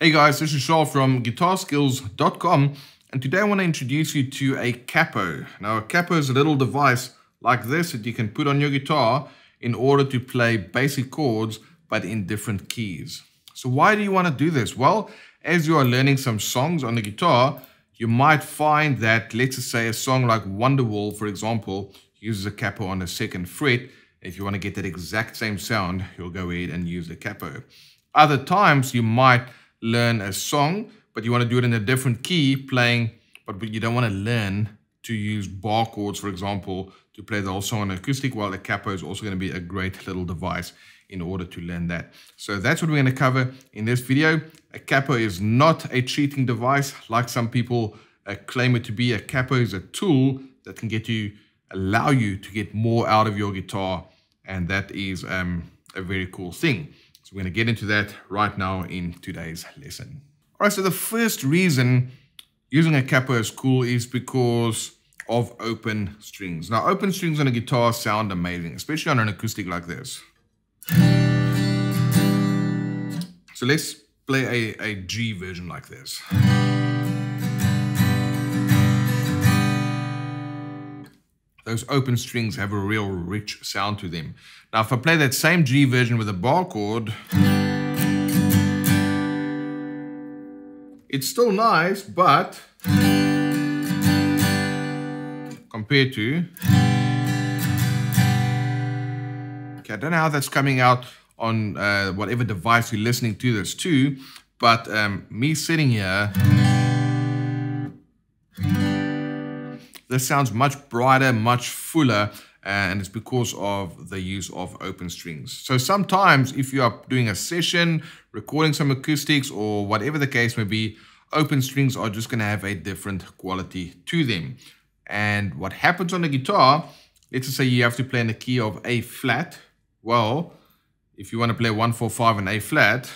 Hey guys, this is Charles from GuitarSkills.com, and today I want to introduce you to a capo. Now a capo is a little device like this that you can put on your guitar in order to play basic chords but in different keys. So why do you want to do this? Well, as you are learning some songs on the guitar, you might find that, let's just say a song like Wonderwall, for example, uses a capo on the 2nd fret. If you want to get that exact same sound, you'll go ahead and use the capo. Other times you might learn a song, but you want to do it in a different key playing, but you don't want to learn to use bar chords, for example, to play the whole song on acoustic. Well, the capo is also going to be a great little device in order to learn that. So that's what we're going to cover in this video. A capo is not a cheating device like some people claim it to be. A capo is a tool that can allow you to get more out of your guitar, and that is a very cool thing. So we're going to get into that right now in today's lesson. All right, so the first reason using a capo is cool is because of open strings. Now, open strings on a guitar sound amazing, especially on an acoustic like this. So let's play a G version like this. Those open strings have a real rich sound to them. Now, if I play that same G version with a bar chord, it's still nice, but compared to, okay, I don't know how that's coming out on whatever device you're listening to this to, but me sitting here, this sounds much brighter, much fuller, and it's because of the use of open strings. So sometimes if you are doing a session, recording some acoustics, or whatever the case may be, open strings are just going to have a different quality to them. And what happens on the guitar, let's just say you have to play in the key of A flat. Well, if you want to play 1-4-5 in A flat,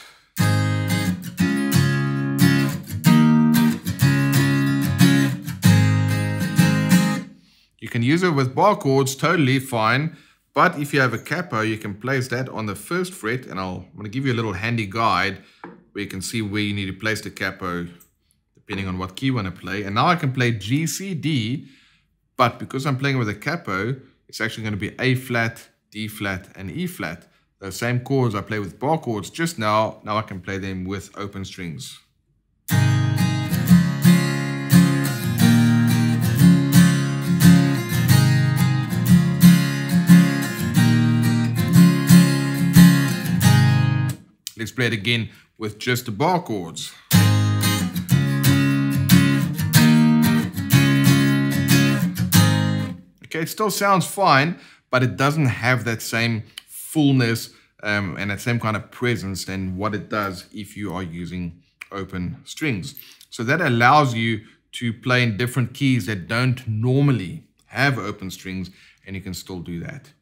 you can use it with bar chords, totally fine. But if you have a capo, you can place that on the 1st fret. And I'm going to give you a little handy guide where you can see where you need to place the capo depending on what key you want to play. And now I can play G, C, D. But because I'm playing with a capo, it's actually going to be A flat, D flat, and E flat. Those same chords I play with bar chords just now I can play them with open strings. Let's play it again with just the bar chords. Okay, it still sounds fine, but it doesn't have that same fullness and that same kind of presence than what it does if you are using open strings. So that allows you to play in different keys that don't normally have open strings, and you can still do that.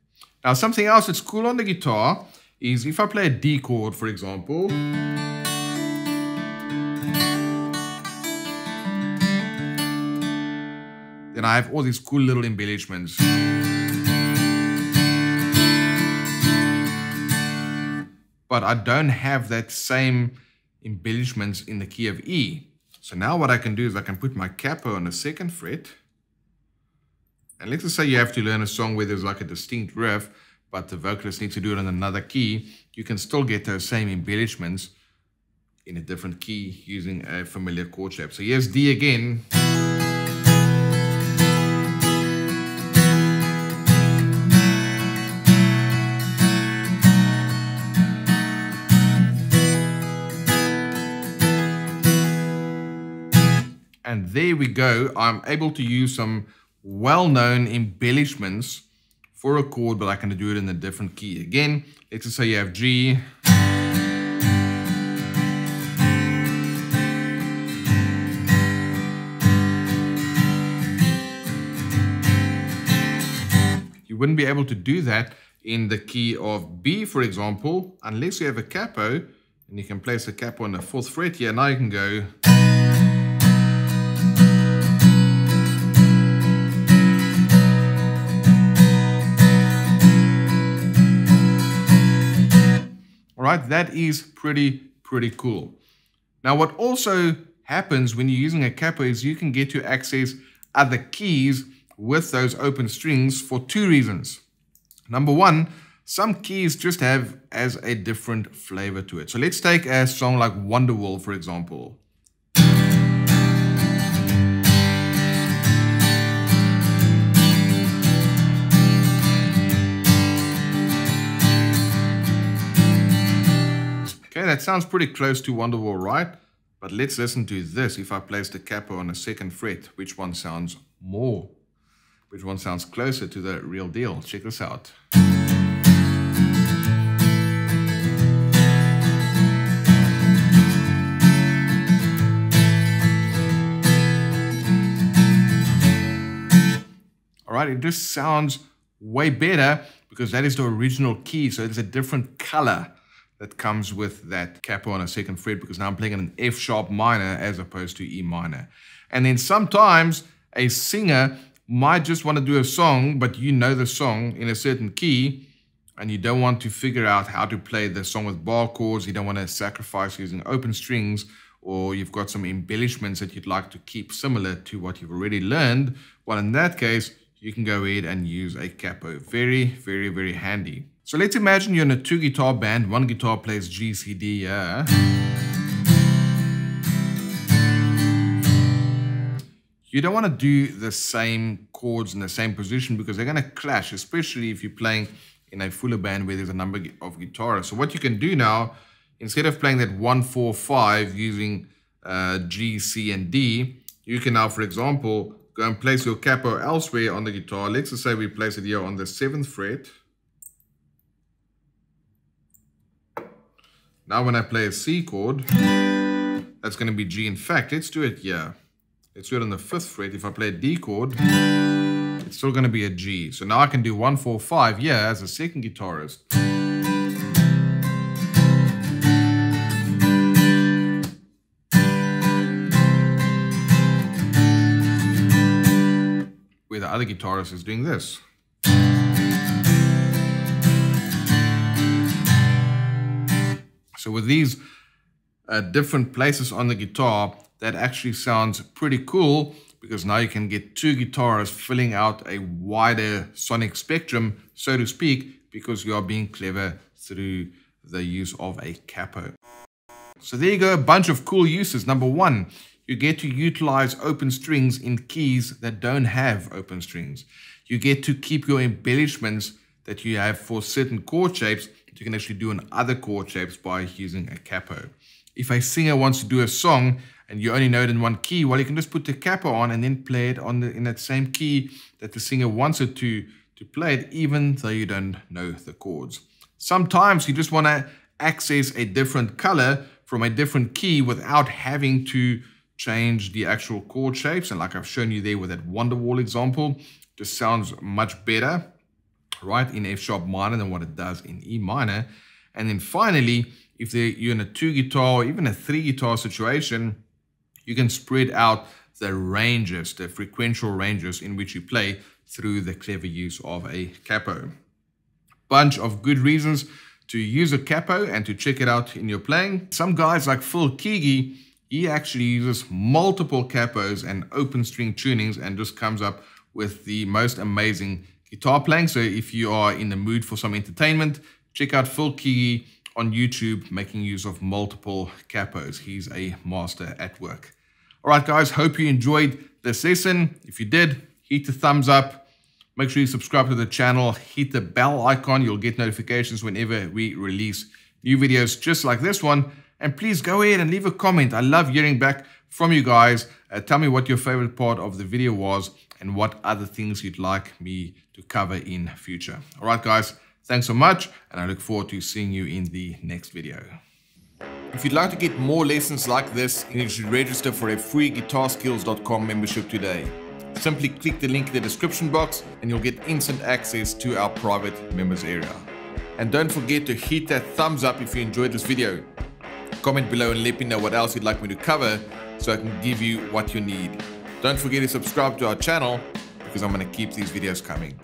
Now, something else that's cool on the guitar is if I play a D chord, for example, then I have all these cool little embellishments. But I don't have that same embellishments in the key of E. So now what I can do is I can put my capo on the 2nd fret. And let's just say you have to learn a song where there's like a distinct riff, but the vocalist needs to do it on another key. You can still get those same embellishments in a different key using a familiar chord shape. So here's D again. And there we go. I'm able to use some well-known embellishments for a chord, but I can do it in a different key. Again, let's just say you have G. You wouldn't be able to do that in the key of B, for example, unless you have a capo, and you can place the capo on the 4th fret here. Now you can go. right? That is pretty cool. Now, what also happens when you're using a capo is you can get to access other keys with those open strings for two reasons. Number one, some keys just have as a different flavor to it. So let's take a song like Wonderwall, for example. Okay, that sounds pretty close to Wonderwall, right? But let's listen to this. If I place the capo on a second fret, which one sounds more? Which one sounds closer to the real deal? Check this out. All right, it just sounds way better because that is the original key. So it's a different color that comes with that capo on a second fret, because now I'm playing an F sharp minor as opposed to E minor. And then sometimes a singer might just want to do a song, but you know the song in a certain key, and you don't want to figure out how to play the song with bar chords. You don't want to sacrifice using open strings, or you've got some embellishments that you'd like to keep similar to what you've already learned. Well, in that case, you can go ahead and use a capo. Very, very, very handy. So let's imagine you're in a two guitar band. One guitar plays G, C, D, yeah. You don't want to do the same chords in the same position because they're going to clash, especially if you're playing in a fuller band where there's a number of guitarists. So what you can do now, instead of playing that 1, 4, 5 using G, C, and D, you can now, for example, go and place your capo elsewhere on the guitar. Let's just say we place it here on the 7th fret. Now when I play a C chord, that's going to be G. In fact, let's do it here. Let's do it on the 5th fret. If I play a D chord, it's still going to be a G. So now I can do 1, 4, 5 here as a second guitarist. Where the other guitarist is doing this. So with these different places on the guitar, that actually sounds pretty cool, because now you can get two guitarists filling out a wider sonic spectrum, so to speak, because you are being clever through the use of a capo. So there you go, a bunch of cool uses. Number one, you get to utilize open strings in keys that don't have open strings. You get to keep your embellishments that you have for certain chord shapes that you can actually do on other chord shapes by using a capo. If a singer wants to do a song and you only know it in one key, well, you can just put the capo on and then play it on in that same key that the singer wants it to play it, even though you don't know the chords. Sometimes you just want to access a different color from a different key without having to change the actual chord shapes. And like I've shown you there with that Wonderwall example, just sounds much better, right, in F sharp minor than what it does in E minor. And then finally, if you're in a two guitar or even a three guitar situation, you can spread out the ranges, the frequential ranges in which you play through the clever use of a capo. Bunch of good reasons to use a capo and to check it out in your playing. Some guys like Phil Keaggy, he actually uses multiple capos and open string tunings and just comes up with the most amazing guitar playing. So if you are in the mood for some entertainment, check out Phil Keaggy on YouTube making use of multiple capos. He's a master at work. All right, guys, hope you enjoyed this lesson. If you did, hit the thumbs up. Make sure you subscribe to the channel. Hit the bell icon. You'll get notifications whenever we release new videos just like this one. And please go ahead and leave a comment. I love hearing back from you guys. Tell me what your favorite part of the video was and what other things you'd like me to cover in future. All right, guys, thanks so much, and I look forward to seeing you in the next video. If you'd like to get more lessons like this, you should register for a free GuitarSkills.com membership today. Simply click the link in the description box and you'll get instant access to our private members area. And don't forget to hit that thumbs up if you enjoyed this video. Comment below and let me know what else you'd like me to cover so I can give you what you need. Don't forget to subscribe to our channel because I'm going to keep these videos coming.